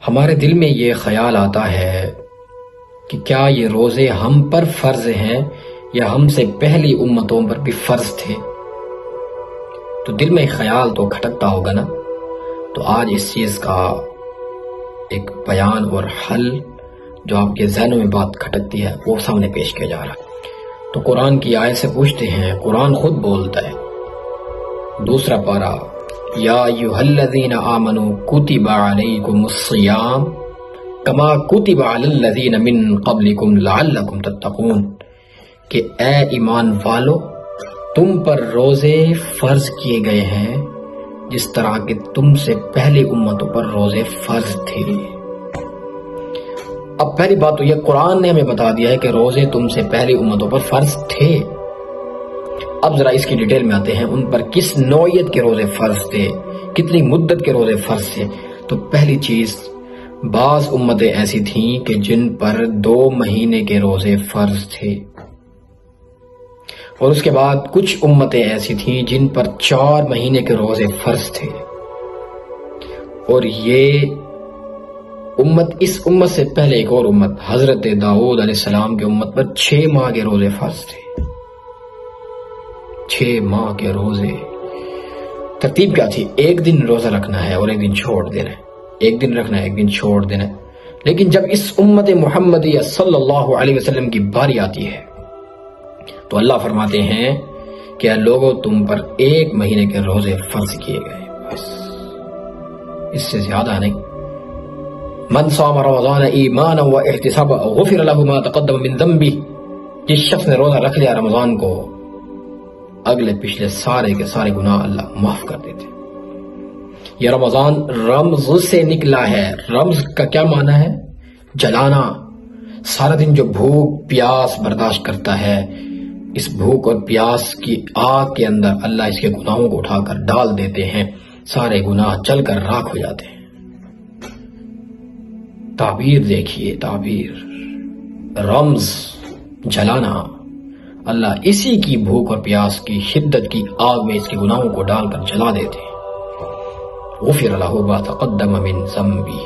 ہمارے دل میں یہ خیال آتا ہے کہ کیا یہ روزے ہم پر فرض ہیں یا ہم سے پہلی امتوں پر بھی فرض تھے؟ تو دل میں خیال تو کھٹکتا ہوگا نا۔ تو آج اس چیز کا ایک بیان اور حل جو آپ کے ذہنوں میں بات کھٹکتی ہے وہ سامنے پیش کیا جا رہا ہے۔ تو قرآن کی آیت سے پوچھتے ہیں، قرآن خود بولتا ہے، دوسرا پارہ، یا ایھا الذین آمنوا کتب علیکم الصیام کما کتب علی الذین من قبلکم لعلکم تتقون، کہ اے ایمان والو تم پر روزے فرض کیے گئے ہیں جس طرح کہ تم سے پہلی امتوں پر روزے فرض تھے۔ اب پہلی بات تو یہ قرآن نے ہمیں بتا دیا ہے کہ روزے تم سے پہلی امتوں پر فرض تھے۔ اب ذرا اس کی ڈیٹیل میں آتے ہیں، ان پر کس نوعیت کے روزے فرض تھے، کتنی مدت کے روزے فرض تھے۔ تو پہلی چیز، بعض امتیں ایسی تھیں کہ جن پر 2 مہینے کے روزے فرض تھے، اور اس کے بعد کچھ امتیں ایسی تھیں جن پر 4 مہینے کے روزے فرض تھے، اور یہ اس امت سے پہلے ایک اور امت حضرت داؤد علیہ السلام کی امت پر 6 ماہ کے روزے فرض تھے۔ 6 ماہ کے روزے، ترتیب کیا تھی؟ ایک دن روزہ رکھنا ہے اور ایک دن چھوڑ دینا ہے، ایک دن رکھنا ہے ایک دن چھوڑ دینا ہے۔ لیکن جب اس امت محمدیہ صلی اللہ علیہ وسلم کی باری آتی ہے تو اللہ فرماتے ہیں کہ لوگوں تم پر 1 مہینے کے روزے فرض کیے گئے، بس اس سے زیادہ نہیں۔ من صام رمضان ایمانا و احتسابا غفر له ما تقدم من ذنبه، جس شخص نے روزہ رکھ لیا رمضان کو، اگلے پچھلے سارے کے سارے گناہ اللہ معاف کر دیتے۔ یہ رمضان رمز سے نکلا ہے۔ رمز کا کیا معنی ہے؟ جلانا۔ سارا دن جو بھوک پیاس برداشت کرتا ہے، اس بھوک اور پیاس کی آگ کے اندر اللہ اس کے گناہوں کو اٹھا کر ڈال دیتے ہیں، سارے گناہ جل کر راکھ ہو جاتے ہیں۔ تعبیر دیکھیے، تعبیر، رمز، جلانا۔ اللہ اسی کی بھوک اور پیاس کی شدت کی آگ میں اس کے گناہوں کو ڈال کر جلا دیتے ہیں۔ غفر له ما تقدم من ذنبه۔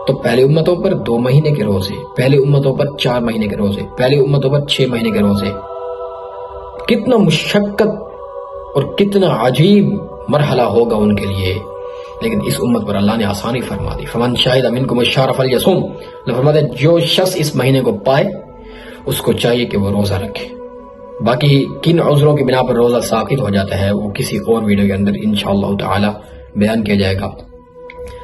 تو پہلے امتوں پر 2 مہینے کے روزے، پہلے امتوں پر 4 مہینے کے روزے، پہلے امتوں پر 6 مہینے کے روزے۔ کتنا مشقت اور کتنا عجیب مرحلہ ہوگا ان کے لیے، لیکن اس امت پر اللہ نے آسانی فرما دی۔ فمن شہد منکم الشہر فلیصم، اللہ فرماتے ہیں جو شخص اس مہینے کو پائے اس کو چاہیے کہ وہ روزہ رکھے۔ باقی کن عذروں کی بنا پر روزہ ساقط ہو جاتا ہے وہ کسی اور ویڈیو کے اندر انشاءاللہ تعالی بیان کیا جائے گا۔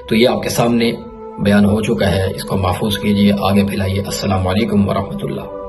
تو یہ آپ کے سامنے بیان ہو چکا ہے، اس کو محفوظ کیجئے، آگے پھیلائیے۔ السلام علیکم ورحمۃ اللہ۔